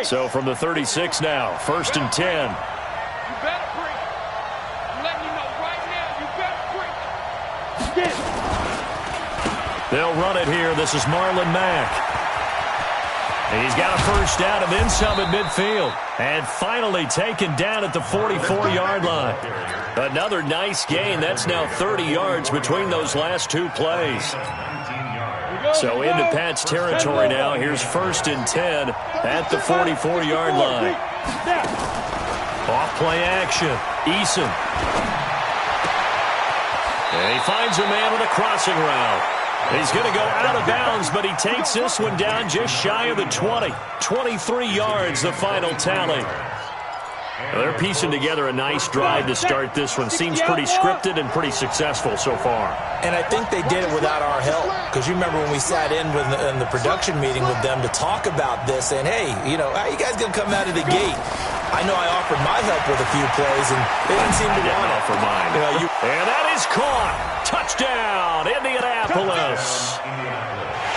So from the 36 now, 1st and 10. You better bring it. I'm letting you know right now, you better bring it. They'll run it here. This is Marlon Mack. He's got a first down and then some at midfield. And finally taken down at the 44-yard line. Another nice gain. That's now 30 yards between those last two plays. So into Pat's territory now. Here's 1st and 10 at the 44-yard line. Off play action. Eason. And he finds a man with a crossing route. He's going to go out of bounds, but he takes this one down just shy of the 20. 23 yards, the final tally. They're piecing together a nice drive to start this one. Seems pretty scripted and pretty successful so far. And I think they did it without our help. Because you remember when we sat in the production meeting with them to talk about this, saying, hey, you know, how are you guys going to come out of the gate? I know I offered my help with a few plays, and they didn't seem to want it. For mine. And that is caught. Touchdown, Indianapolis.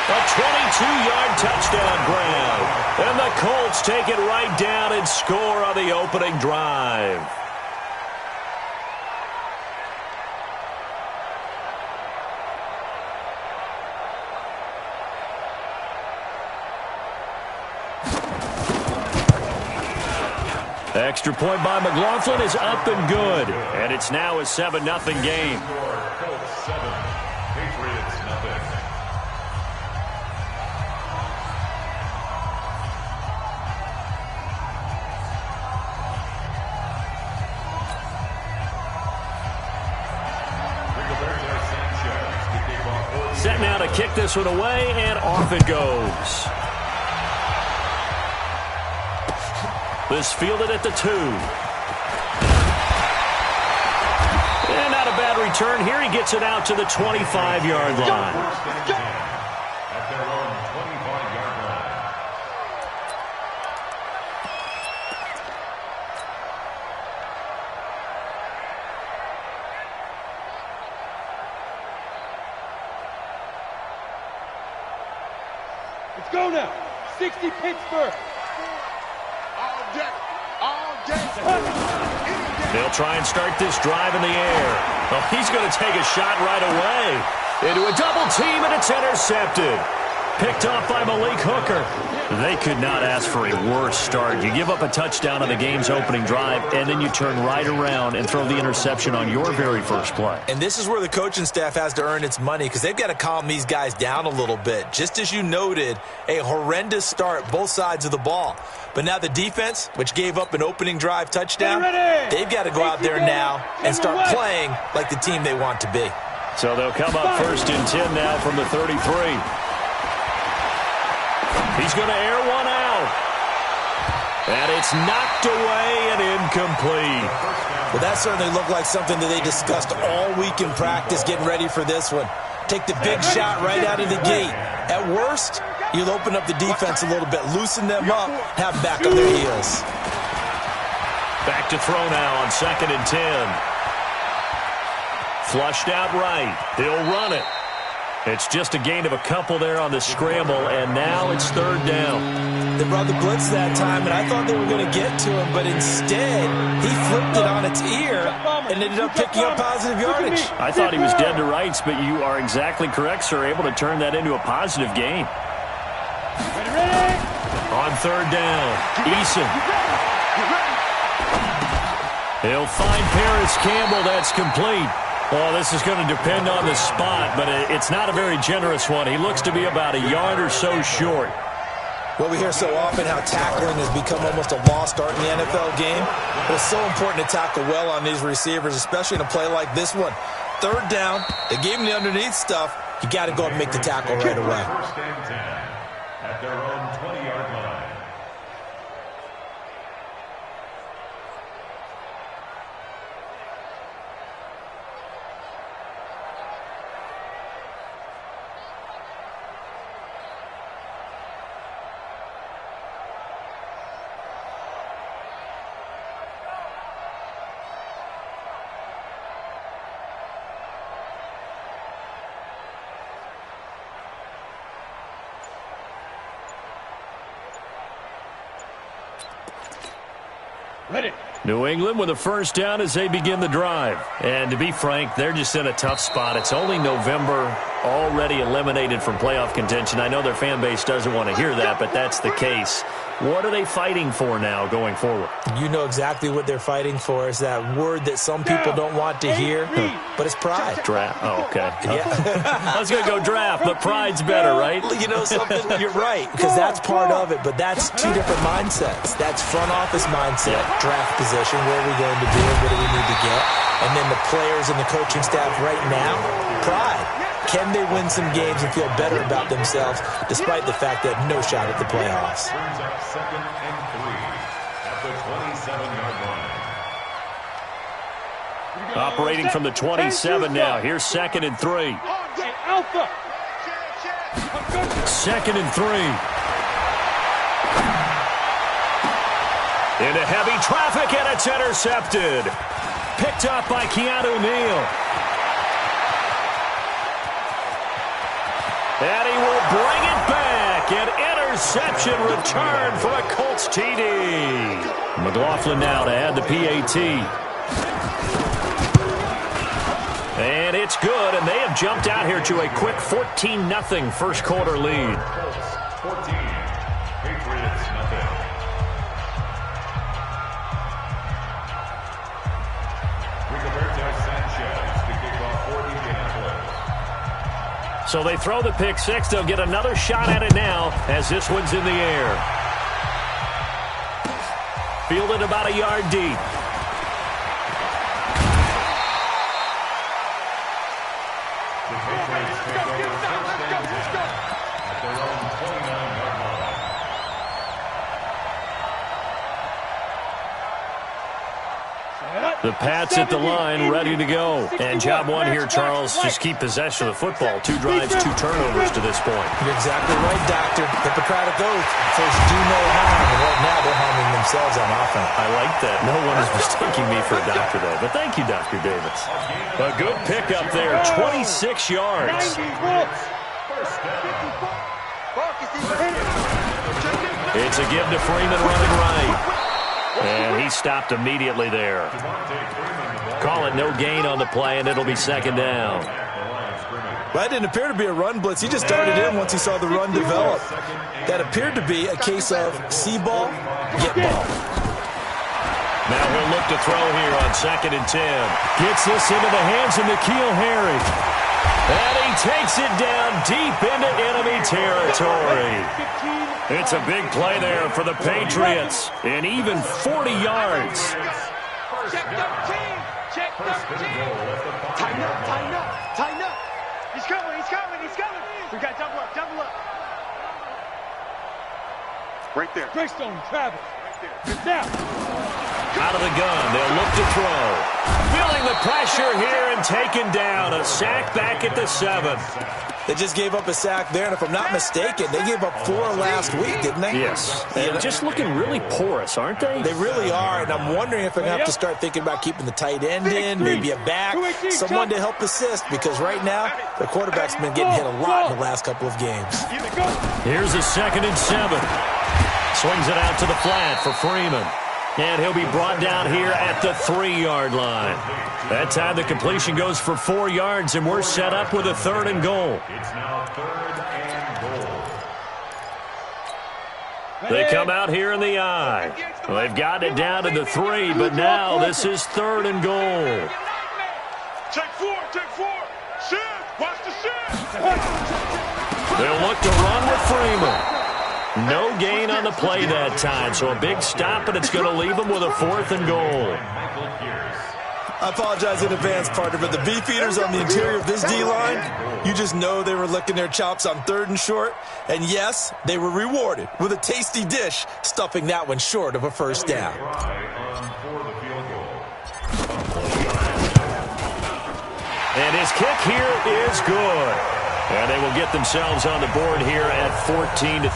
A 22-yard touchdown grab. And the Colts take it right down and score on the opening drive. Extra point by McLaughlin is up and good. And it's now a 7-0 game. Colts 7, Patriots nothing. Set now to kick this one away, and off it goes. This fielded at the 2. And not a bad return here. He gets it out to the 25-yard line. At their own 25-yard line. Let's go now. 60 Pittsburgh. They'll try and start this drive in the air. Oh, he's going to take a shot right away. Into a double team, and it's intercepted. Picked off by Malik Hooker. They could not ask for a worse start. You give up a touchdown on the game's opening drive, and then you turn right around and throw the interception on your very first play. And this is where the coaching staff has to earn its money, because they've got to calm these guys down a little bit. Just as you noted, a horrendous start, both sides of the ball. But now the defense, which gave up an opening drive touchdown, they've got to go out there now and start playing like the team they want to be. So they'll come up 1st and 10 now from the 33. He's going to air one out. And it's knocked away and incomplete. Well, that certainly looked like something that they discussed all week in practice getting ready for this one. Take the big shot right out of the gate. At worst, you'll open up the defense a little bit, loosen them up, have them back on their heels. Back to throw now on 2nd and 10. Flushed out right. He'll run it. It's just a gain of a couple there on the scramble, and now it's 3rd down. They brought the blitz that time, and I thought they were going to get to him, but instead, he flipped it on its ear and ended up picking up positive yardage. I thought he was dead to rights, but you are exactly correct, sir, able to turn that into a positive gain. On 3rd down, Eason. He'll find Paris Campbell. That's complete. Well, this is going to depend on the spot, but it's not a very generous one. He looks to be about a yard or so short. Well, we hear so often how tackling has become almost a lost art in the NFL game. It's so important to tackle well on these receivers, especially in a play like this one. 3rd down, they gave him the underneath stuff. You got to go and make the tackle right away. 1st and 10 at their own 20-yard line. Ready. New England with a first down as they begin the drive. And to be frank, they're just in a tough spot. It's only November, already eliminated from playoff contention. I know their fan base doesn't want to hear that, but that's the case. What are they fighting for now going forward? You know exactly what they're fighting for. Is that word that some people don't want to hear, but it's pride. Draft. Oh, okay. Yeah. I was going to go draft, but pride's better, right? You know something? You're right, because that's part of it, but that's two different mindsets. That's front office mindset, draft position, where are we going to be, what do we need to get? And then the players and the coaching staff right now, pride. Can they win some games and feel better about themselves despite the fact that no shot at the playoffs? Brings up 2nd and 3 at the 27-yard line. Operating from the 27 now. Here's 2nd and 3. Alpha. 2nd and 3. Into heavy traffic, and it's intercepted. Picked up by Keanu Neal. And he will bring it back. An interception return for a Colts TD. McLaughlin now to add the PAT. And it's good, and they have jumped out here to a quick 14-0 first quarter lead. Colts 14, Patriots nothing. Rigoberto Sanchez to kick off for Indianapolis. So they throw the pick six. They'll get another shot at it now as this one's in the air. Fielded about a yard deep. The Patriots take over first and 10 at their own 29-yard line. The Pats at the line, ready to go. And job one here, Charles, just keep possession of the football. 2 drives, 2 turnovers to this point. You're exactly right, Doctor. Hippocratic oath. First, do no harm. And right now, they're harming themselves on offense. I like that. No one is mistaking me for a doctor, though. But thank you, Dr. Davis. A good pickup there, 26 yards. It's a give to Freeman running right. And he stopped immediately there. Call it no gain on the play, and it'll be 2nd down. That didn't appear to be a run blitz. He just darted in once he saw the run develop. That appeared to be a case of see ball, get ball. Now he'll look to throw here on 2nd and 10. Gets this into the hands of N'Keal Harry. And he takes it down deep into enemy territory. It's a big play there for the Patriots. And even 40 yards. Check 13. Check 13. Tighten up, tighten up, tighten up. He's coming, he's coming, he's coming. We got double up, double up. Right there. Greystone, Travis. Right there. Now. Out of the gun, they'll look to throw. Feeling the pressure here and taken down. A sack back at the 7. They just gave up a sack there, and if I'm not mistaken, they gave up 4 last week, didn't they? Yes. And just looking really porous, aren't they? They really are, and I'm wondering if they're going to have to start thinking about keeping the tight end in, maybe a back, someone to help assist, because right now, their quarterback's been getting hit a lot in the last couple of games. Here's a 2nd and 7. Swings it out to the flat for Freeman. And he'll be brought down here at the 3-yard line. That time the completion goes for 4 yards, and we're set up with a 3rd and goal. It's now 3rd and goal. They come out here in the eye. Well, they've got it down to the 3, but now this is 3rd and goal. Take 4, take 4. Shift, watch the shift. They'll look to run with Freeman. No gain on the play that time, so a big stop, and it's going to leave them with a 4th and goal. I apologize in advance, partner, but the beefeaters on the interior of this D-line, you just know they were licking their chops on 3rd and short. And yes, they were rewarded with a tasty dish, stuffing that one short of a first down. And his kick here is good. And they will get themselves on the board here at 14-3.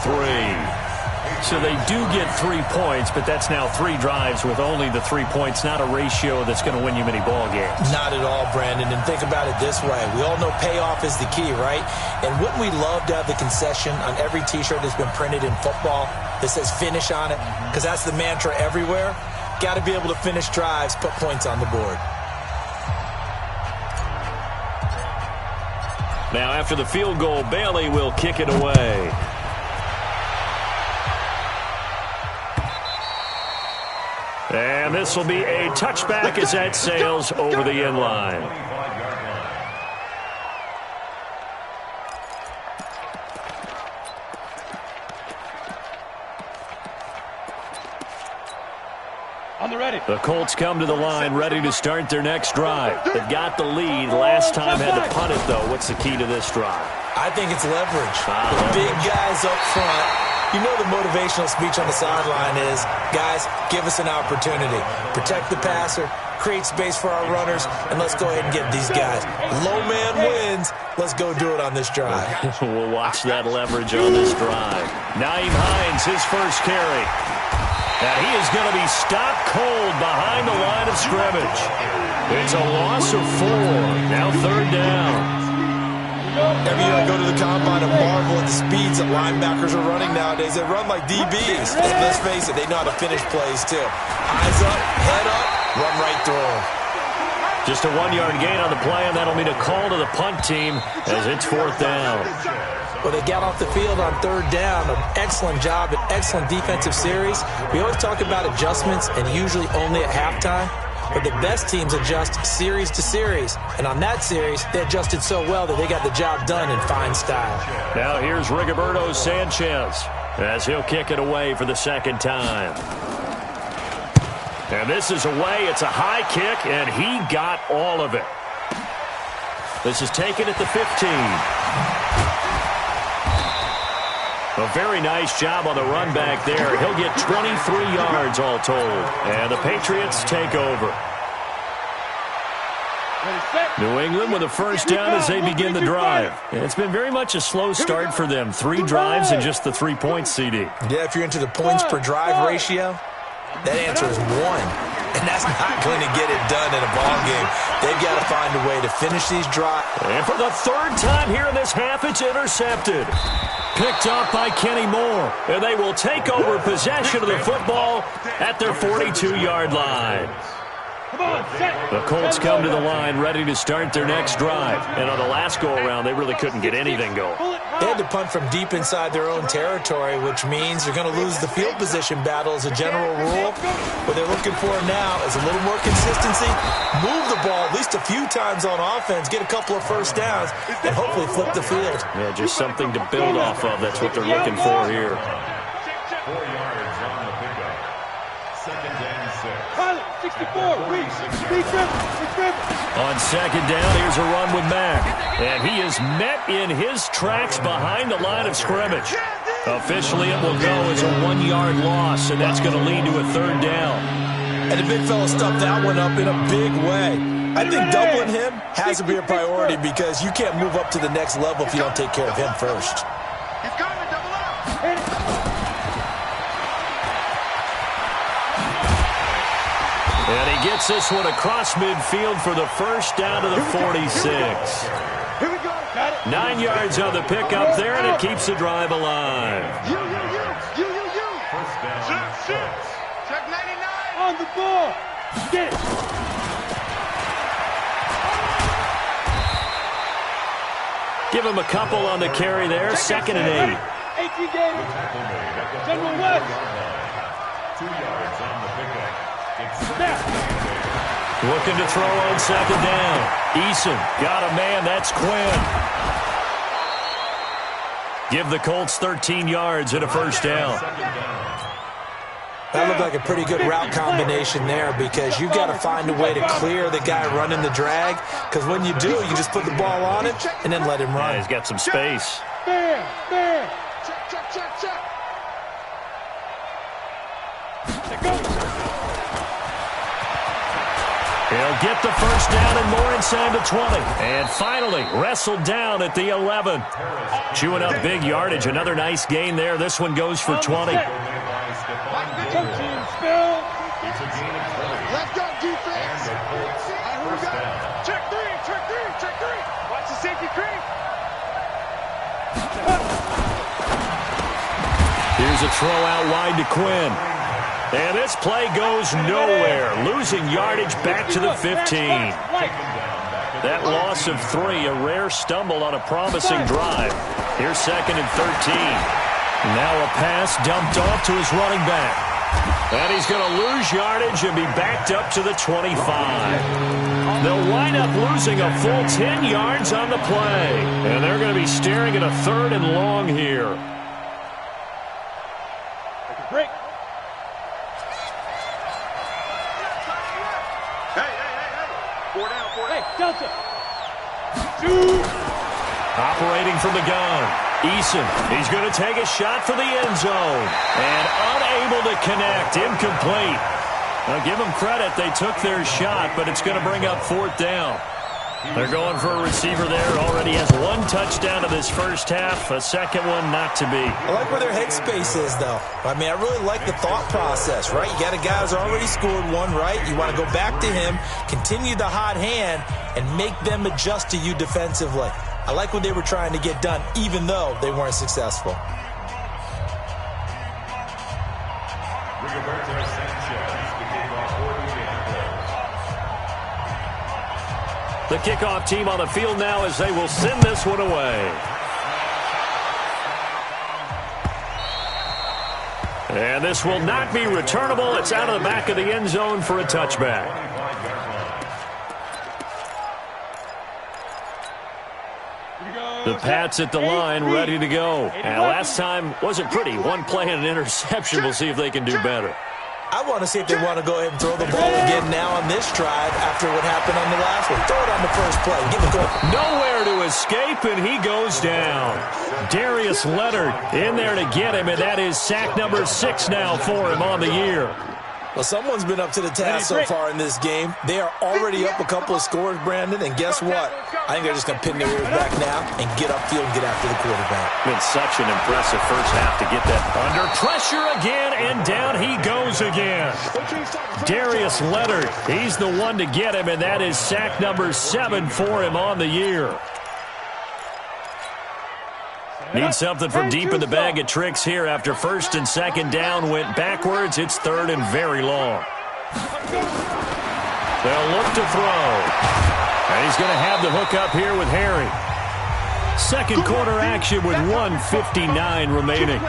So they do get 3 points, but that's now 3 drives with only the 3 points, not a ratio that's going to win you many ball games. Not at all, Brandon. And think about it this way. We all know payoff is the key, right? And wouldn't we love to have the concession on every T-shirt that's been printed in football that says finish on it? Because that's the mantra everywhere. Got to be able to finish drives, put points on the board. Now, after the field goal, Bailey will kick it away. And this will be a touchback as that sails over the end line. The Colts come to the line ready to start their next drive. They've got the lead. Last time had to punt it, though. What's the key to this drive? I think it's leverage. The big guys up front. You know the motivational speech on the sideline is, guys, give us an opportunity. Protect the passer, create space for our runners, and let's go ahead and get these guys. Low man wins. Let's go do it on this drive. We'll watch that leverage on this drive. Naeem Hines, his first carry. And he is going to be stopped cold behind the line of scrimmage. It's a loss of 4. Now 3rd down. Every year I go to the combine and marvel at the speeds that linebackers are running nowadays. They run like DBs. And let's face it, they know how to finish plays too. Eyes up, head up, run right through them. Just a 1-yard gain on the play, and that'll mean a call to the punt team as it's 4th down. Well, they got off the field on 3rd down. An excellent job, an excellent defensive series. We always talk about adjustments, and usually only at halftime. But the best teams adjust series to series. And on that series, they adjusted so well that they got the job done in fine style. Now here's Rigoberto Sanchez as he'll kick it away for the 2nd time. And this is away. It's a high kick, and he got all of it. This is taken at the 15. A very nice job on the run back there. He'll get 23 yards all told. And the Patriots take over. New England with a first down as they begin the drive. It's been very much a slow start for them. 3 drives and just the 3 points, CD. Yeah, if you're into the points per drive ratio, that answer is 1. And that's not going to get it done in a ball game. They've got to find a way to finish these drives. And for the 3rd time here in this half, it's intercepted. Picked off by Kenny Moore. And they will take over possession of the football at their 42-yard line. The Colts come to the line ready to start their next drive. And on the last go-around, they really couldn't get anything going. They had to punt from deep inside their own territory, which means they're going to lose the field position battle as a general rule. What they're looking for now is a little more consistency, move the ball at least a few times on offense, get a couple of first downs, and hopefully flip the field. Yeah, just something to build off of. That's what they're looking for here. 4 yards on the pickup. 2nd and 6. 64, On 2nd down, here's a run with Mack. And he is met in his tracks behind the line of scrimmage. Officially, it will go as a 1-yard loss, and that's going to lead to a 3rd down. And the big fella stuffed that one up in a big way. I think doubling him has to be a priority because you can't move up to the next level if you don't take care of him first. He's coming, double up. And he gets this one across midfield for the first down to the 46. Here we go. Got it. 9 yards on the pickup there, and it keeps the drive alive. You. First down. Check 99. On the ball. Get it. Give him a couple on the carry there. 2nd and 8. 18 games. General West. 2 yards on the pickup. Looking to throw on 2nd down. Eason got a man. That's Quinn. Give the Colts 13 yards and a first down. That looked like a pretty good route combination there because you've got to find a way to clear the guy running the drag because when you do, you just put the ball on him and then let him run. Yeah, he's got some space. Bam. He'll get the first down and more inside the 20. And finally, wrestled down at the 11. Chewing up big yardage. Another nice gain there. This one goes for 20. Let's go, defense. Check three. Watch the safety creep. Here's a throw out wide to Quinn. And this play goes nowhere, losing yardage back to the 15. That loss of 3, a rare stumble on a promising drive. Here's 2nd and 13. Now a pass dumped off to his running back. And he's going to lose yardage and be backed up to the 25. They'll wind up losing a full 10 yards on the play. And they're going to be staring at a 3rd and long here. Break. Hey, Delta. Operating from the gun. Eason, he's going to take a shot for the end zone. And unable to connect. Incomplete. Now give them credit. They took their shot, but it's going to bring up 4th down. They're going for a receiver there. Already has 1 touchdown in this first half. A second one not to be. I like where their headspace is, though. I mean, I really like the thought process, right? You got a guy who's already scored 1, right? You want to go back to him, continue the hot hand, and make them adjust to you defensively. I like what they were trying to get done, even though they weren't successful. The kickoff team on the field now as they will send this one away. And this will not be returnable. It's out of the back of the end zone for a touchback. The Pats at the line, ready to go. And last time wasn't pretty. 1 play and an interception. We'll see if they can do better. I want to see if they want to go ahead and throw the ball again now on this drive after what happened on the last one. Throw it on the first play. Give it to him. Nowhere to escape, and he goes down. Darius Leonard in there to get him, and that is sack number 6 now for him on the year. Well, someone's been up to the task so far in this game. They are already up a couple of scores, Brandon, and guess what? I think they're just going to pin their ears back now and get upfield and get after the quarterback. Been such an impressive first half to get that under pressure again, and down he goes again. Darius Leonard, he's the one to get him, and that is sack number 7 for him on the year. Need something from deep in the bag of tricks here after 1st and 2nd down went backwards. It's 3rd and very long. They'll look to throw. And he's going to have the hook up here with Harry. Second quarter action with 1:59 remaining.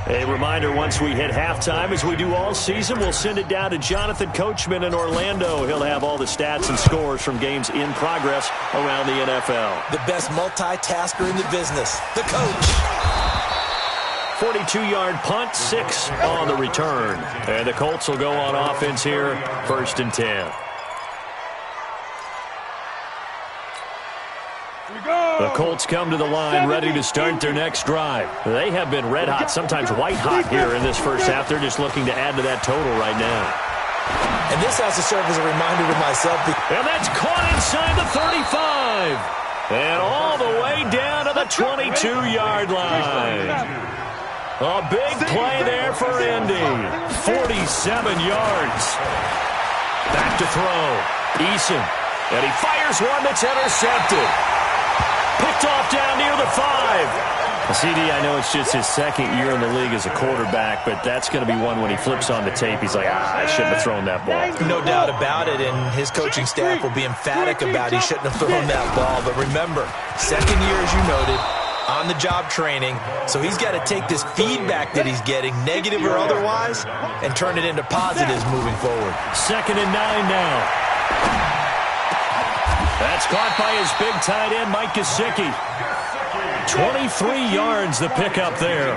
A reminder, once we hit halftime, as we do all season, we'll send it down to Jonathan Coachman in Orlando. He'll have all the stats and scores from games in progress around the NFL. The best multitasker in the business, the coach. 42-yard punt, 6 on the return. And the Colts will go on offense here, 1st and 10. The Colts come to the line ready to start their next drive. They have been red hot, sometimes white hot here in this first half. They're just looking to add to that total right now. And this has to serve as a reminder to myself. And that's caught inside the 35. And all the way down to the 22-yard line. A big play there for Indy. 47 yards. Back to throw. Eason. And he fires one that's intercepted. Picked off down near the 5. CD, I know it's just his 2nd year in the league as a quarterback, but that's going to be one when he flips on the tape. He's like, I shouldn't have thrown that ball. No doubt about it, and his coaching staff will be emphatic about he shouldn't have thrown that ball. But remember, 2nd year, as you noted, on-the-job training, so he's got to take this feedback that he's getting, negative or otherwise, and turn it into positives moving forward. 2nd and 9 now. That's caught by his big tight end, Mike Gesicki. 23 yards the pickup there.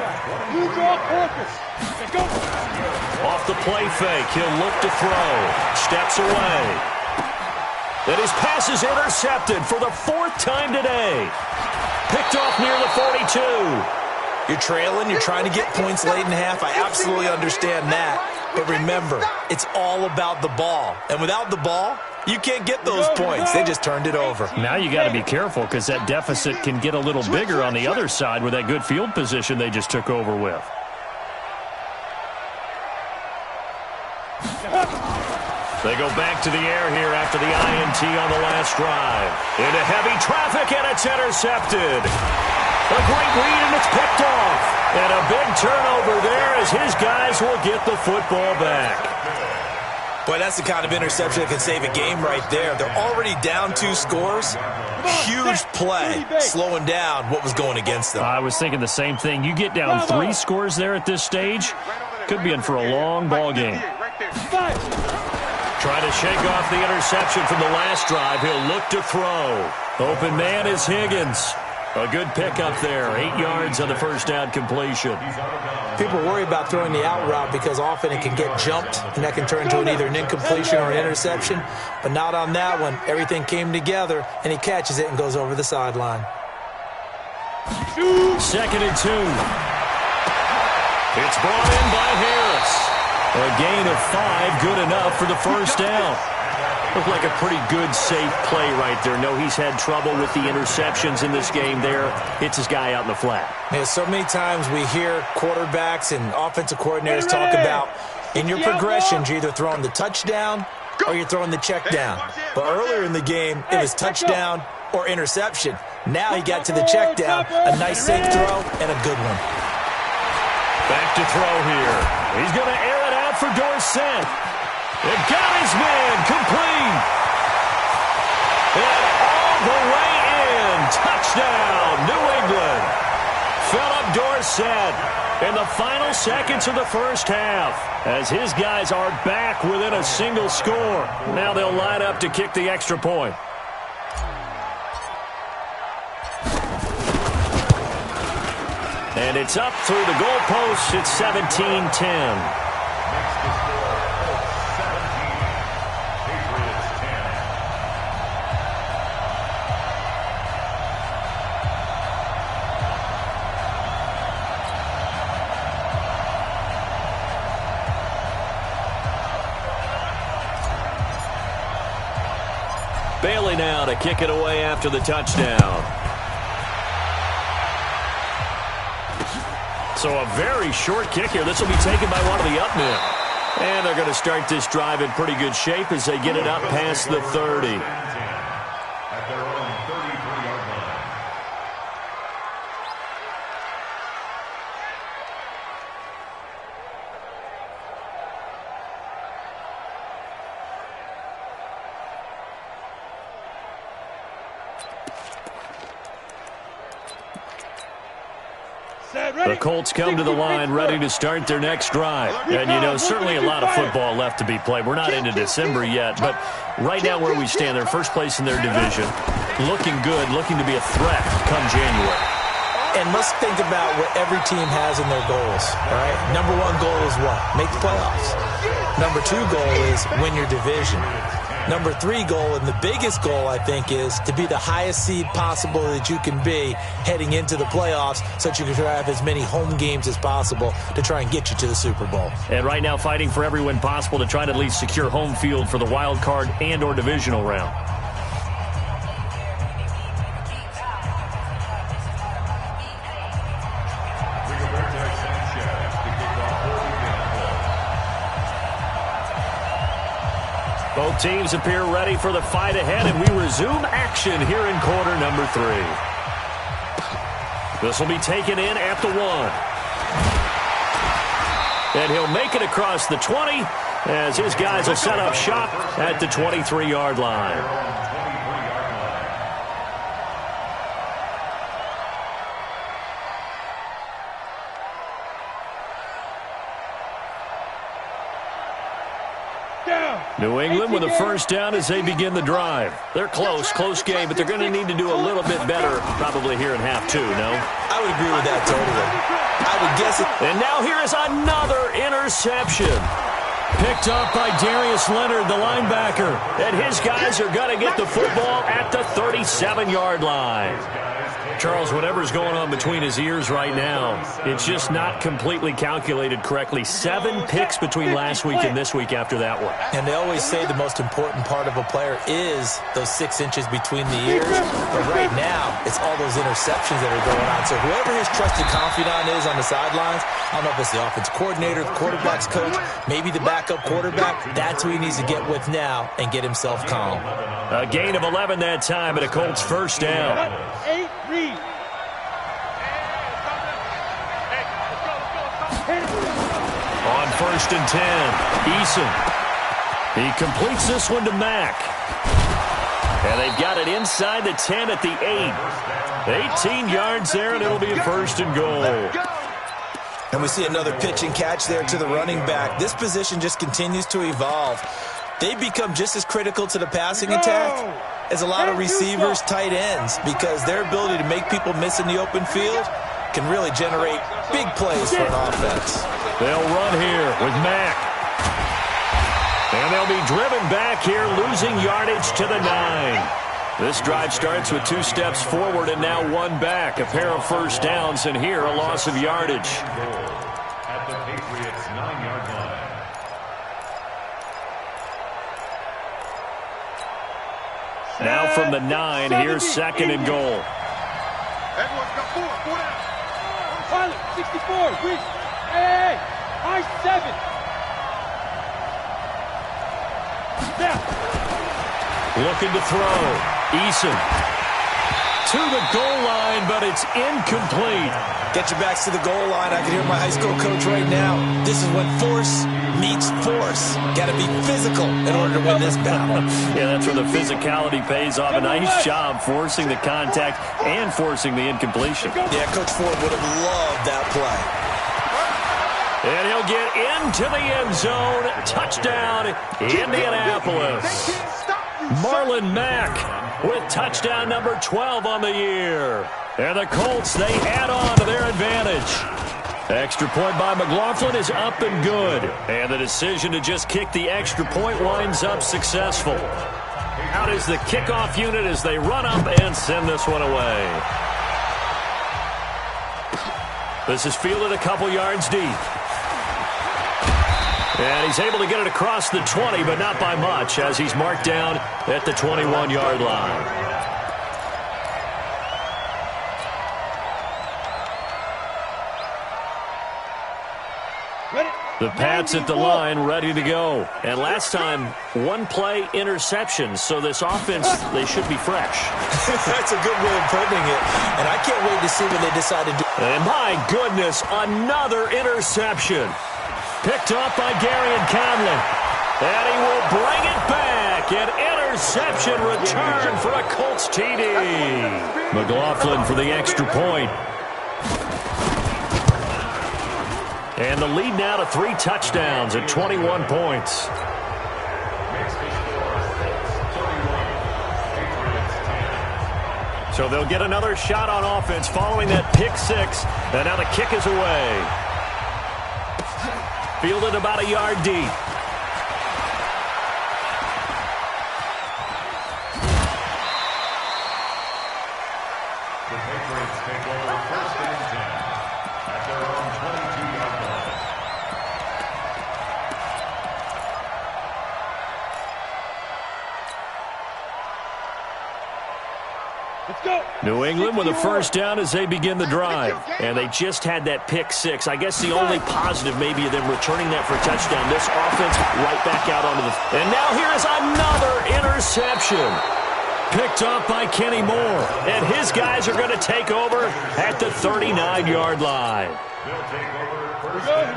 Off the play fake, he'll look to throw. Steps away. Then his pass is intercepted for the 4th time today. Picked off near the 42. You're trailing, you're trying to get points late in half. I absolutely understand that. But remember, it's all about the ball. And without the ball, you can't get those points. They just turned it over. Now you got to be careful because that deficit can get a little bigger on the other side with that good field position they just took over with. They go back to the air here after the INT on the last drive. Into heavy traffic, and it's intercepted. A great read, and it's picked off. And a big turnover there as his guys will get the football back. Boy, that's the kind of interception that can save a game right there. They're already down 2 scores. Huge play, slowing down what was going against them. I was thinking the same thing. You get down 3 scores there at this stage, could be in for a long ball game. Trying to shake off the interception from the last drive. He'll look to throw. Open man is Higgins. A good pickup there. 8 yards on the first down completion. People worry about throwing the out route because often it can get jumped, and that can turn into either an incompletion or an interception. But not on that one. Everything came together, and he catches it and goes over the sideline. 2nd and 2. It's brought in by Harris. A gain of 5, good enough for the first down. Looked like a pretty good, safe play right there. No, he's had trouble with the interceptions in this game there. Hits his guy out in the flat. Yeah, so many times we hear quarterbacks and offensive coordinators talk about in your progressions, you're either throwing the touchdown or you're throwing the check down. But earlier in the game, it was touchdown or interception. Now he got to the check down, a nice safe throw and a good one. Back to throw here. He's going to air it out for Dorsett. It got his man complete. And all the way in. Touchdown, New England. Philip Dorsett in the final seconds of the first half as his guys are back within a single score. Now they'll line up to kick the extra point. And it's up through the goalposts. It's 17-10. Bailey now to kick it away after the touchdown. So a very short kick here. This will be taken by one of the up men. And they're going to start this drive in pretty good shape as they get it up past the 30. At their own 33-yard line. The Colts come to the line ready to start their next drive. And, you know, certainly a lot of football left to be played. We're not into December yet, but right now where we stand, they're first place in their division. Looking good, looking to be a threat come January. And let's think about what every team has in their goals, all right? Number 1 goal is what? Make the playoffs. Number 2 goal is win your division. Number 3 goal, and the biggest goal, I think, is to be the highest seed possible that you can be heading into the playoffs so that you can try to have as many home games as possible to try and get you to the Super Bowl. And right now fighting for every win possible to try to at least secure home field for the wild card and or divisional round. Both teams appear ready for the fight ahead, and we resume action here in quarter number 3. This will be taken in at the 1. And he'll make it across the 20 as his guys will set up shop at the 23-yard line. New England with a first down as they begin the drive. They're close game, but they're going to need to do a little bit better probably here in half 2, no? I would agree with that totally. I would guess it. And now here is another interception. Picked up by Darius Leonard, the linebacker. And his guys are going to get the football at the 37-yard line. Charles, whatever's going on between his ears right now, it's just not completely calculated correctly. 7 picks between last week and this week after that one. And they always say the most important part of a player is those 6 inches between the ears. But right now, it's all those interceptions that are going on. So whoever his trusted confidant is on the sidelines, I don't know if it's the offense coordinator, the quarterback's coach, maybe the backup quarterback, that's who he needs to get with now and get himself calm. A gain of 11 that time, and a Colts first down. 8 read. On 1st and 10, Eason. He completes this one to Mack. And they've got it inside the 10 at the 8. 18 yards there, and it'll be a 1st and goal. And we see another pitch and catch there to the running back. This position just continues to evolve. They become just as critical to the passing attack as a lot of receivers, tight ends, because their ability to make people miss in the open field can really generate big plays for an offense. They'll run here with Mack. And they'll be driven back here, losing yardage to the 9. This drive starts with 2 steps forward and now 1 back. A pair of first downs, and here a loss of yardage. At the Patriots' 9-yard line. Now from the 9, here's 2nd and goal. Everyone's got 4 down. Pilot, 64, reach. Hey, high 7. Now. Looking to throw. Eason. To the goal line, but it's incomplete. Get your backs to the goal line. I can hear my high school coach right now. This is when force meets force. Got to be physical in order to win this battle. Yeah, that's where the physicality pays off. A nice job forcing the contact and forcing the incompletion. Yeah, Coach Ford would have loved that play. And he'll get into the end zone. Touchdown, Indianapolis. Marlon Mack with touchdown number 12 on the year. And the Colts, they add on to their advantage. Extra point by McLaughlin is up and good. And the decision to just kick the extra point winds up successful. Out is the kickoff unit as they run up and send this one away. This is fielded a couple yards deep. And he's able to get it across the 20, but not by much, as he's marked down at the 21-yard line. The Pats at the line, ready to go. And last time, 1 play interception, so this offense, they should be fresh. That's a good way of putting it. And I can't wait to see what they decide to do. And my goodness, another interception. Picked up by Garyon Conley. And he will bring it back. An interception return for a Colts TD. McLaughlin for the extra point. And the lead now to 3 touchdowns at 21 points. So they'll get another shot on offense following that pick 6. And now the kick is away. Fielded about a yard deep. The Patriots take over 1st and 10 at their own 22-yard line. Let's go. New England with a first down as they begin the drive. And they just had that pick 6. I guess the only positive maybe of them returning that for a touchdown. This offense right back out onto the... And now here is another interception. Picked up by Kenny Moore. And his guys are going to take over at the 39-yard line.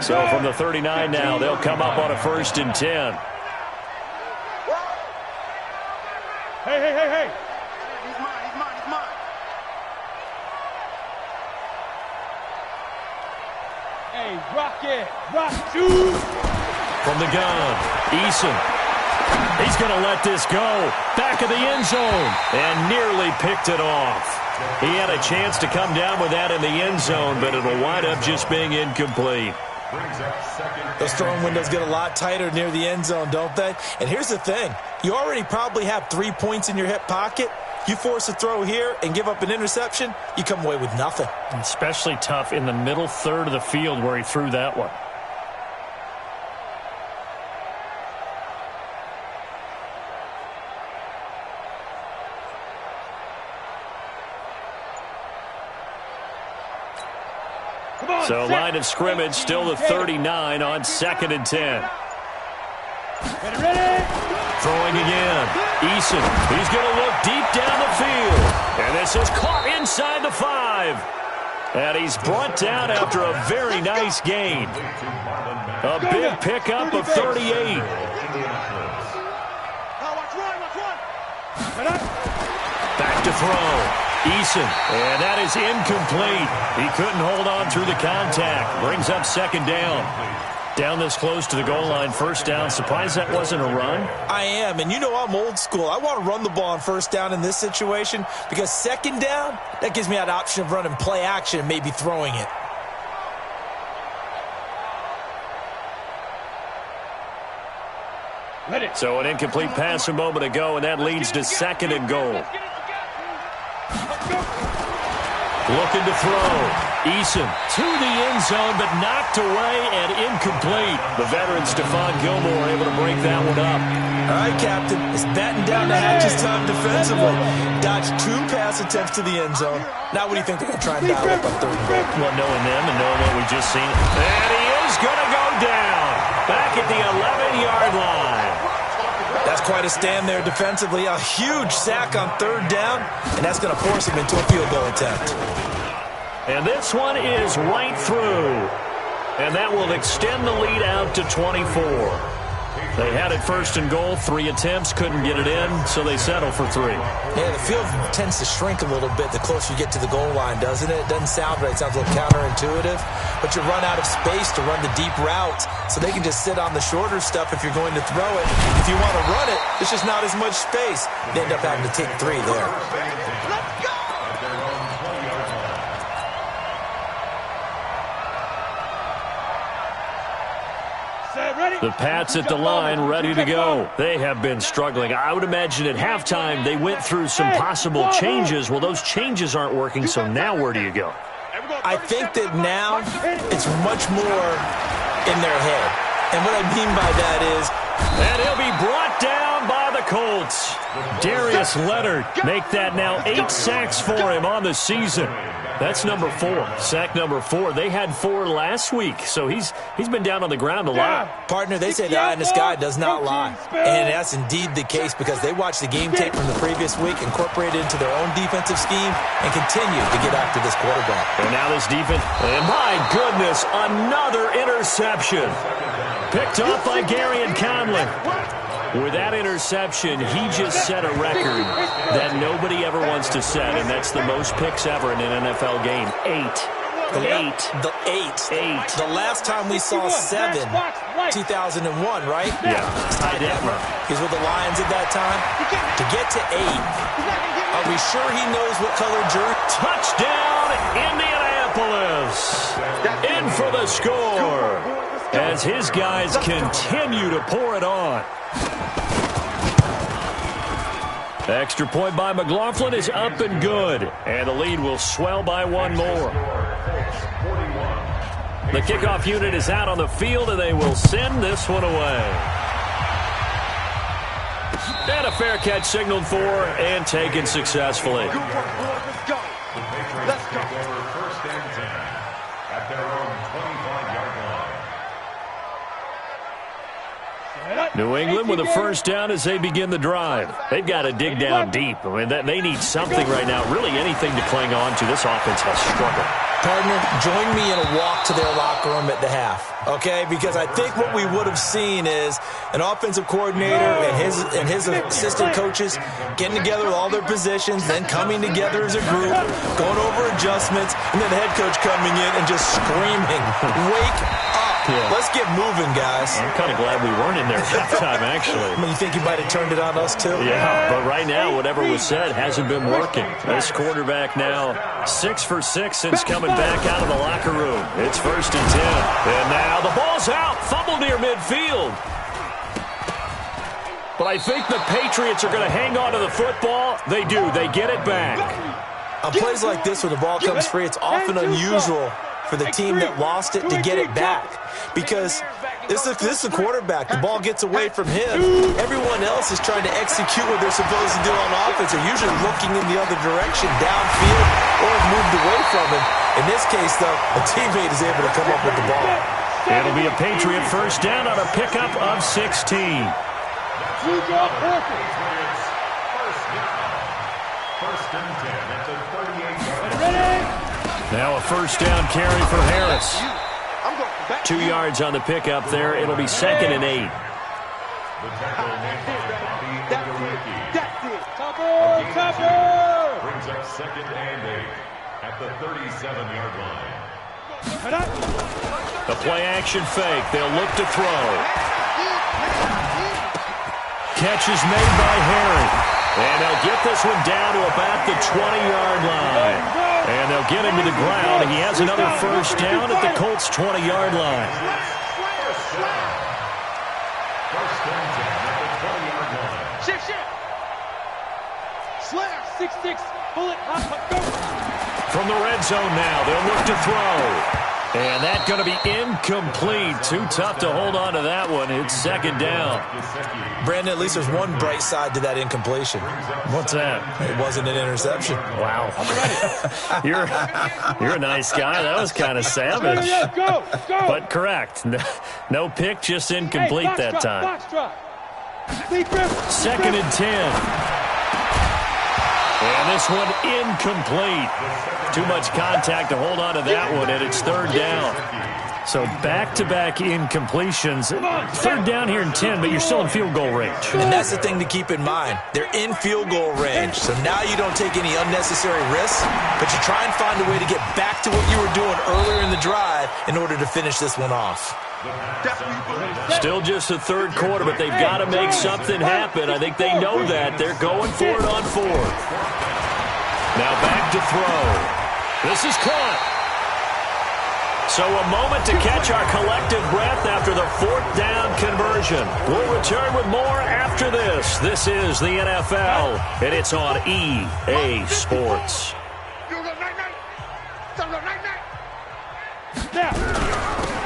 So from the 39 now, they'll come up on a 1st and 10. Hey. Hey, rock it. Rock, shoot. From the gun, Eason. He's going to let this go. Back of the end zone. And nearly picked it off. He had a chance to come down with that in the end zone, but it'll wind up just being incomplete. Those throwing windows get a lot tighter near the end zone, don't they? And here's the thing. You already probably have 3 points in your hip pocket. You force a throw here and give up an interception, you come away with nothing. Especially tough in the middle third of the field where he threw that one. So line of scrimmage, still the 39 on 2nd and 10. Throwing again. Eason, he's going to look deep down the field. And this is caught inside the 5. And he's brought down after a very nice gain. A big pickup of 38. Back to throw. Eason, and that is incomplete. He couldn't hold on through the contact. Brings up 2nd down. Down this close to the goal line, 1st down. Surprised that wasn't a run? I am, and you know I'm old school. I want to run the ball on 1st down in this situation because 2nd down, that gives me that option of running play action and maybe throwing it. So an incomplete pass a moment ago, and that leads to 2nd and goal. Looking to throw. Eason to the end zone, but knocked away and incomplete. The veteran Stephon Gilmore able to break that one up. All right, Captain. It's batting down the hatches time defensively. Dodged 2 pass attempts to the end zone. Now what do you think they're going to try and dial up on 3rd and goal? Well, knowing them and knowing what we just seen. And he is going to go down. Back at the 11-yard line. That's quite a stand there defensively. A huge sack on 3rd down, and that's going to force him into a field goal attempt. And this one is right through. And that will extend the lead out to 24. They had it 1st and goal, 3 attempts, couldn't get it in, so they settle for 3. Yeah, the field tends to shrink a little bit the closer you get to the goal line, doesn't it? It doesn't sound right. It sounds a little counterintuitive. But you run out of space to run the deep routes, so they can just sit on the shorter stuff if you're going to throw it. If you want to run it, there's just not as much space. You end up having to take 3 there. The Pats at the line, ready to go. They have been struggling. I would imagine at halftime they went through some possible changes. Well, those changes aren't working, so now where do you go? I think that now it's much more in their head. And what I mean by that is... And he'll be brought down by the Colts. Darius Leonard make that now 8 sacks for him on the season. That's number 4. Sack number 4. They had 4 last week, so he's been down on the ground a lot. Partner, they say the eye in the sky does not lie. And that's indeed the case because they watched the game tape from the previous week, incorporated it into their own defensive scheme, and continue to get after this quarterback. And now this defense, and my goodness, another interception. Picked off by Gary and Conley. With that interception, he just set a record that nobody ever wants to set, and that's the most picks ever in an NFL game. 8. The 8. The last time we saw 7, 2001, right? Yeah. He was with the Lions at that time. To get to 8, are we sure he knows what color jersey? Touchdown, Indianapolis. In for the score as his guys continue to pour it on. Extra point by McLaughlin is up and good, and the lead will swell by 1 more. The kickoff unit is out on the field, and they will send this one away. And a fair catch signaled for and taken successfully. Let's go. First and 10 at their own 25-yard line. New England with a 1st down as they begin the drive. They've got to dig down deep. I mean, they need something right now, really anything to cling on to. This offense has struggled. Partner, join me in a walk to their locker room at the half, okay? Because I think what we would have seen is an offensive coordinator and his assistant coaches getting together with all their positions, then coming together as a group, going over adjustments, and then the head coach coming in and just screaming, "Wake up!" Let's get moving, guys. I'm kind of glad we weren't in there at halftime, actually. I mean, you think you might have turned it on us, too? Yeah, but right now, whatever was said hasn't been working. This quarterback now 6 for 6 since coming back out of the locker room. It's 1st and 10. And now the ball's out. Fumble near midfield. But I think the Patriots are going to hang on to the football. They do. They get it back. On plays like this, when the ball comes free, it's often unusual for the team that lost it to get it back. Because this is the quarterback. The ball gets away from him. Everyone else is trying to execute what they're supposed to do on offense. They're usually looking in the other direction, downfield, or have moved away from him. In this case, though, a teammate is able to come up with the ball. It'll be a Patriot first down on a pickup of 16. First and 10 at the 38-yard line. Now a first down carry for Harris. 2 yards on the pickup there. It'll be 2nd and 8. The tackle made by the rookie. Brings up 2nd and 8 at the 37-yard line. The play-action fake. They'll look to throw. Catch is made by Harry. And they'll get this one down to about the 20-yard line. And they'll get him to the ground. He has another first down at the Colts' 20-yard line. First and 10 at the 20-yard line. Shift. Slash, 6-6, bullet, hot, go. From the red zone now, they'll look to throw. And that's going to be incomplete. Too tough to hold on to that one. It's 2nd down. Brandon, at least there's one bright side to that incompletion. What's that? It wasn't an interception. Wow. You're a nice guy. That was kind of savage. Go. But correct. No pick, just incomplete that time. 2nd and 10. And this one incomplete. Too much contact to hold on to that one, and it's 3rd down. So back-to-back incompletions. 3rd down here in 10, but you're still in field goal range. And that's the thing to keep in mind. They're in field goal range. So now you don't take any unnecessary risks, but you try and find a way to get back to what you were doing earlier in the drive in order to finish this one off. Still just the 3rd quarter, but they've got to make something happen. I think they know that. They're going for it on 4th. Now back to throw. This is caught. So a moment to catch our collective breath after the 4th down conversion. We'll return with more after this. This is the NFL, and it's on EA Sports.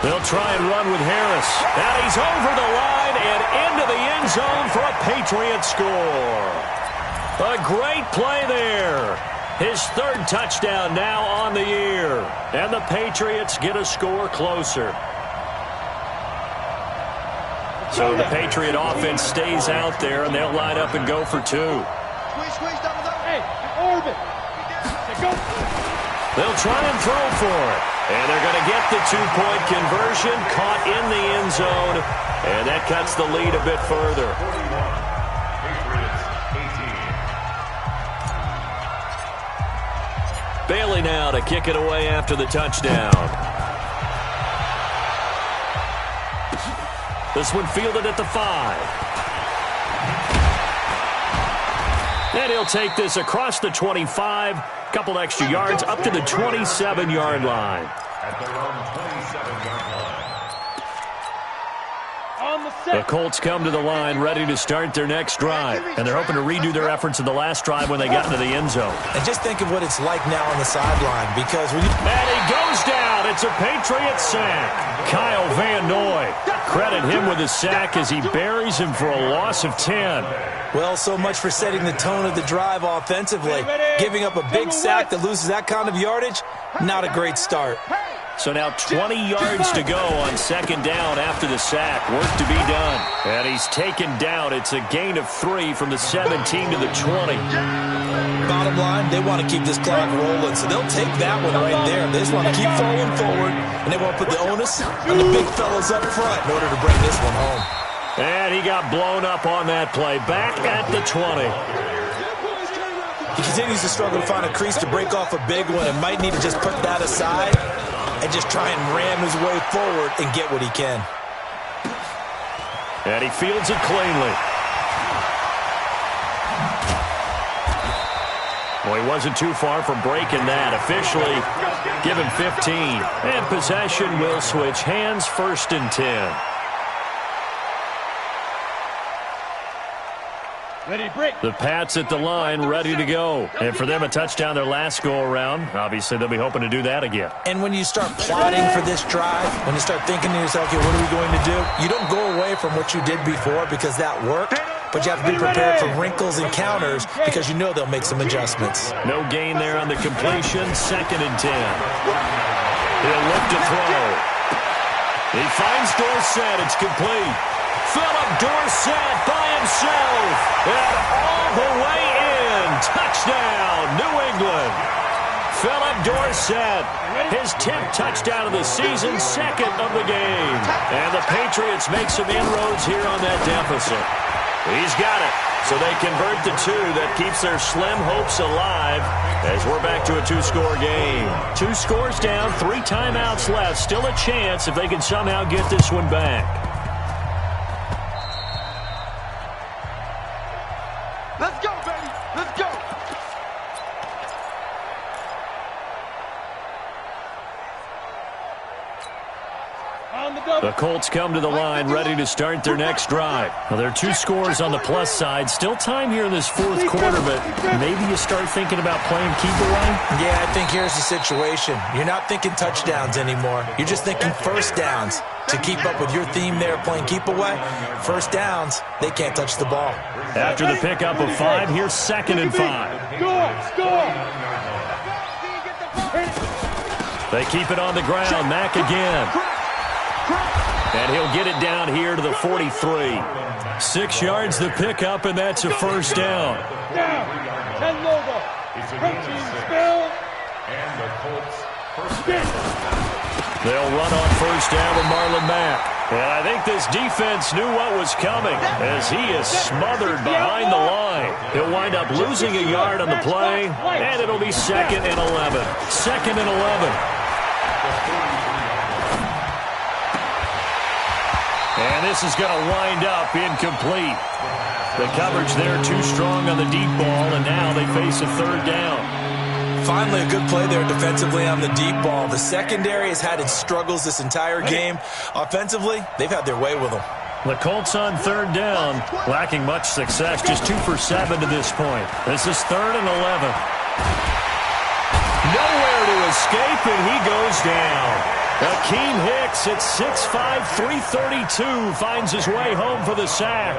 They'll try and run with Harris. And he's over the line and into the end zone for a Patriot score. A great play there. His 3rd touchdown now on the year. And the Patriots get a score closer. So the Patriot offense stays out there, and they'll line up and go for 2. Hey, orbit. Go. They'll try and throw for it. And they're going to get the 2-point conversion, caught in the end zone. And that cuts the lead a bit further. Bailey now to kick it away after the touchdown. This one fielded at the 5. And he'll take this across the 25, couple extra yards, up to the 27-yard line. At their own 27-yard line. The Colts come to the line ready to start their next drive, and they're hoping to redo their efforts in the last drive when they got into the end zone. And just think of what it's like now on the sideline, because when you... And he goes down. It's a Patriot sack. Kyle Van Noy. Credit him with a sack as he buries him for a loss of 10. Well, so much for setting the tone of the drive offensively. Giving up a big sack that loses that kind of yardage, not a great start. So now 20 yards to go on 2nd down after the sack. Work to be done. And he's taken down. It's a gain of 3 from the 17 to the 20. Bottom line, they want to keep this clock rolling, so they'll take that one right there. They just want to keep falling forward, and they want to put the onus on the big fellas up front in order to bring this one home. And he got blown up on that play. Back at the 20. He continues to struggle to find a crease to break off a big one and might need to just put that aside. and just try and ram his way forward and get what he can. And he fields it cleanly. Well, he wasn't too far from breaking that. Officially given 15. And possession will switch hands, 1st and 10. Ready, break. The Pats at the line, ready to go. And for them, a touchdown their last go-around. Obviously, they'll be hoping to do that again. And when you start plotting for this drive, when you start thinking to yourself, okay, what are we going to do? You don't go away from what you did before because that worked, but you have to be prepared for wrinkles and counters because you know they'll make some adjustments. No gain there on the completion, 2nd and 10. He'll look to throw. He finds Dorsett. It's complete. Philip Dorsett by himself. And all the way in. Touchdown, New England. Philip Dorsett, his 10th touchdown of the season, 2nd of the game. And the Patriots make some inroads here on that deficit. He's got it. So they convert the 2. That keeps their slim hopes alive as we're back to a 2-score game. 2 scores down, 3 timeouts left. Still a chance if they can somehow get this one back. Let's go, baby. Let's go. The Colts come to the line, ready to start their next drive. Well, there are 2 scores on the plus side. Still time here in this 4th quarter, but maybe you start thinking about playing keep away? Yeah, I think here's the situation. You're not thinking touchdowns anymore. You're just thinking 1st downs. To keep up with your theme there, playing keep away, 1st downs, they can't touch the ball. After the pickup of 5, here's 2nd and 5. Score. They keep it on the ground. Mack again. And he'll get it down here to the 43. 6 yards the pickup, and that's a 1st down. And the Colts first down. They'll run on 1st down with Marlon Mack. And I think this defense knew what was coming as he is smothered behind the line. He'll wind up losing a yard on the play, and it'll be 2nd and 11. 2nd and 11. And this is going to wind up incomplete. The coverage there too strong on the deep ball, and now they face a 3rd down. Finally, a good play there defensively on the deep ball. The secondary has had its struggles this entire game. Offensively, they've had their way with them. The Colts on 3rd down, lacking much success, just 2 for 7 to this point. This is 3rd and 11. Nowhere to escape, and he goes down. Akeem Hicks at 6'5", 332 finds his way home for the sack.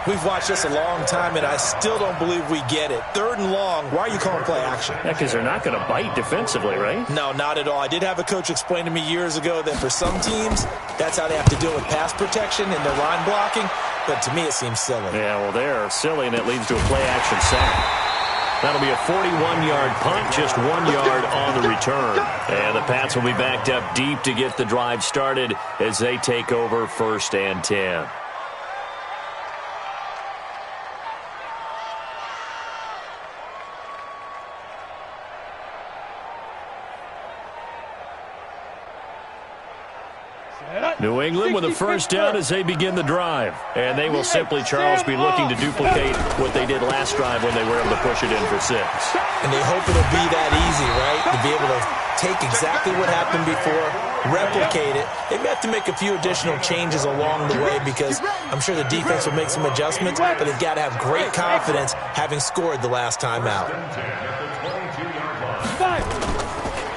We've watched this a long time, and I still don't believe we get it. 3rd and long, why are you calling play action? Yeah, because they're not going to bite defensively, right? No, not at all. I did have a coach explain to me years ago that for some teams, that's how they have to deal with pass protection and their line blocking, but to me it seems silly. Yeah, well, they're silly, and it leads to a play action sack. That'll be a 41-yard punt, just 1 yard on the return. And the Pats will be backed up deep to get the drive started as they take over 1st and 10. New England with a 1st down as they begin the drive. And they will simply, Charles, be looking to duplicate what they did last drive when they were able to push it in for 6. And they hope it'll be that easy, right? To be able to take exactly what happened before, replicate it. They may have to make a few additional changes along the way because I'm sure the defense will make some adjustments, but they've got to have great confidence having scored the last time out.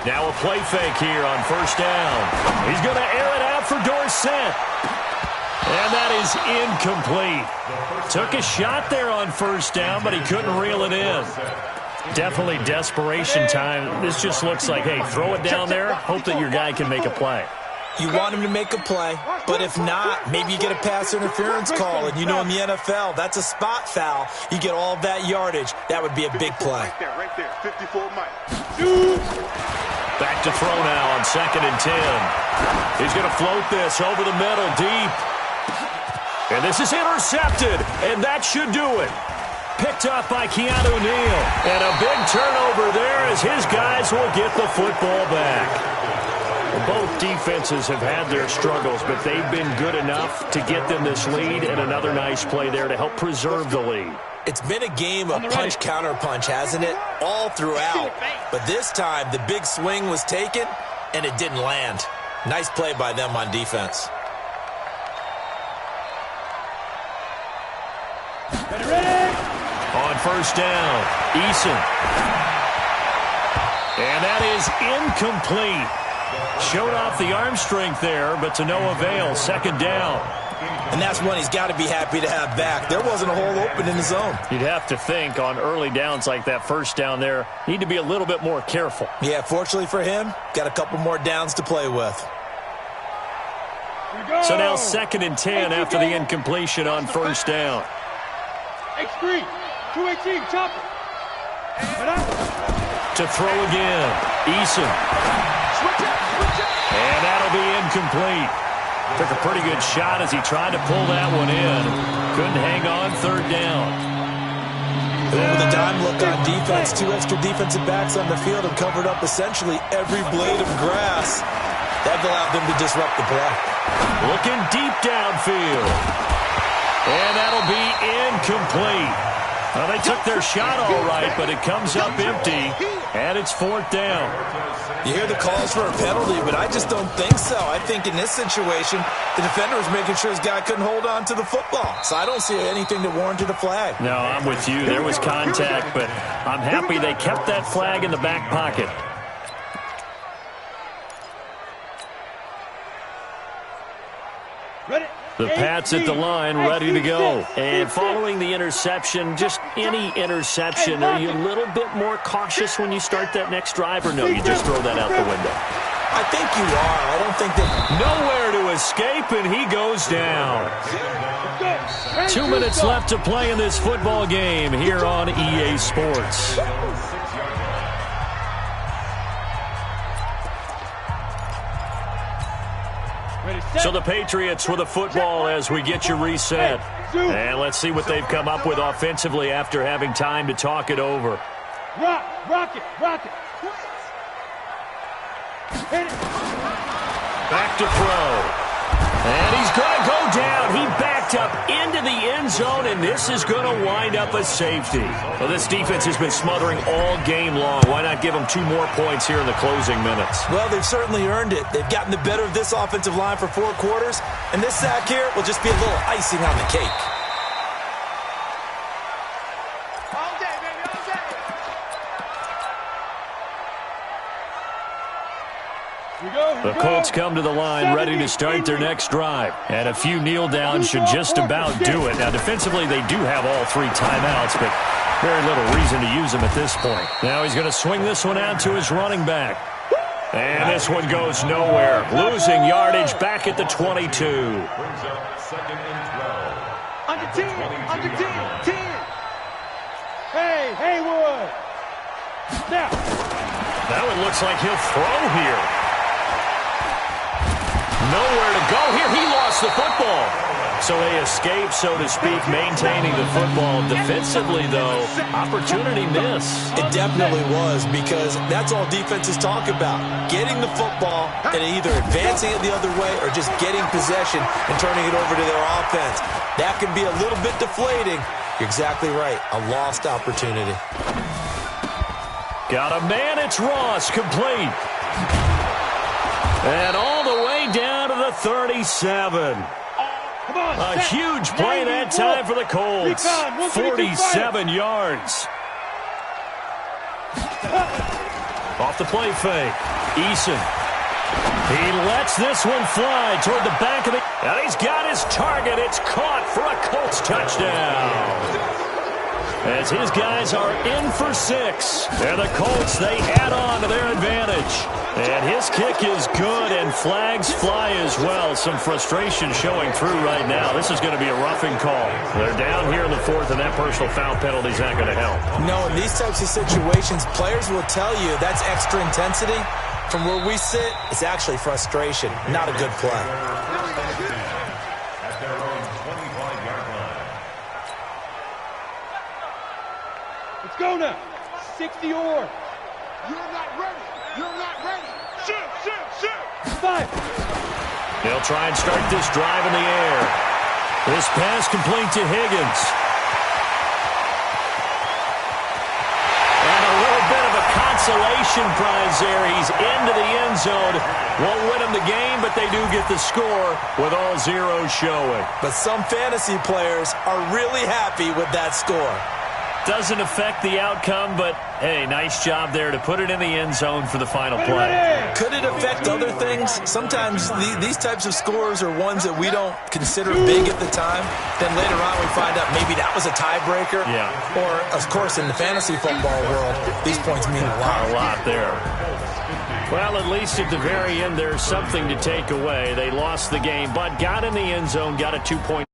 Now a play fake here on 1st down. He's going to air it out for Dorsett. And that is incomplete. Took a shot there on 1st down, but he couldn't reel it in. Definitely desperation time. This just looks like, hey, throw it down there, hope that your guy can make a play. You want him to make a play, but if not, maybe you get a pass interference call, and you know in the NFL, that's a spot foul. You get all of that yardage. That would be a big play. Right there, 54 Mike. Back to throw now on 2nd and 10. He's going to float this over the middle deep. And this is intercepted, and that should do it. Picked up by Keanu Neal. And a big turnover there as his guys will get the football back. Both defenses have had their struggles, but they've been good enough to get them this lead, and another nice play there to help preserve the lead. It's been a game of punch-counter-punch, hasn't it? All throughout. But this time, the big swing was taken, and it didn't land. Nice play by them on defense. On first down, Eason. And that is incomplete. Showed off the arm strength there, but to no avail. Second down. And that's one he's got to be happy to have back. There wasn't a hole open in the zone. You'd have to think on early downs like that first down there, need to be a little bit more careful. Yeah, fortunately for him, got a couple more downs to play with. So now 2nd and 10 after the incompletion on first down. X3, 218, chop it. To throw again, Eason. And that'll be incomplete. Took a pretty good shot as he tried to pull that one in. Couldn't hang on, third down. With a dime look on defense, 2 extra defensive backs on the field have covered up essentially every blade of grass. That allowed them to disrupt the play. Looking deep downfield. And that'll be incomplete. Well, they took their shot all right, but it comes up empty, and it's 4th down. You hear the calls for a penalty, but I just don't think so. I think in this situation, the defender was making sure his guy couldn't hold on to the football. So I don't see anything that warranted a flag. No, I'm with you. There was contact, but I'm happy they kept that flag in the back pocket. The Pats at the line, ready to go. And following the interception, just any interception, are you a little bit more cautious when you start that next drive, or no, you just throw that out the window? I think you are. I don't think that... Nowhere to escape, and he goes down. 2 minutes left to play in this football game here on EA Sports. So the Patriots with a football as we get you reset. And let's see what they've come up with offensively after having time to talk it over. Rock it. Back to throw. And he's going to go down. He backed up into the end zone, and this is going to wind up a safety. Well, this defense has been smothering all game long. Why not give them 2 more points here in the closing minutes? Well, they've certainly earned it. They've gotten the better of this offensive line for 4 quarters, and this sack here will just be a little icing on the cake. The Colts come to the line ready to start their next drive. And a few kneel downs should just about do it. Now, defensively, they do have all 3 timeouts, but very little reason to use them at this point. Now he's going to swing this one out to his running back. And this one goes nowhere. Losing yardage back at the 22. Under 10, 10. Hey, Haywood. Now. Now it looks like he'll throw here. Nowhere to go here. He lost the football. So they escape, so to speak, maintaining the football. Defensively, though, opportunity miss. It definitely was, because that's all defenses talk about. Getting the football and either advancing it the other way or just getting possession and turning it over to their offense. That can be a little bit deflating. You're exactly right. A lost opportunity. Got a man. It's Ross. Complete. And all the way down to the 37. A huge play that time for the Colts. 47 yards. Off the play fake. Eason. He lets this one fly toward the back of the... And he's got his target. It's caught for a Colts touchdown. As his guys are in for 6. And the Colts, they add on to their advantage. And his kick is good, and flags fly as well. Some frustration showing through right now. This is going to be a roughing call. They're down here in the 4th, and that personal foul penalty is not going to help. No, in these types of situations, players will tell you that's extra intensity. From where we sit, it's actually frustration, not a good play. At their own 25-yard line. Let's go now. 60 or. You're not ready. They'll try and start this drive in the air. This pass complete to Higgins. And a little bit of a consolation prize there. He's into the end zone. Won't win him the game, but they do get the score with all zeros showing. But some fantasy players are really happy with that score. Doesn't affect the outcome, but, hey, nice job there to put it in the end zone for the final play. Could it affect other things? Sometimes these types of scores are ones that we don't consider big at the time. Then later on we find out maybe that was a tiebreaker. Yeah. Or, of course, in the fantasy football world, these points mean a lot. A lot there. Well, at least at the very end, there's something to take away. They lost the game, but got in the end zone, got a 2-point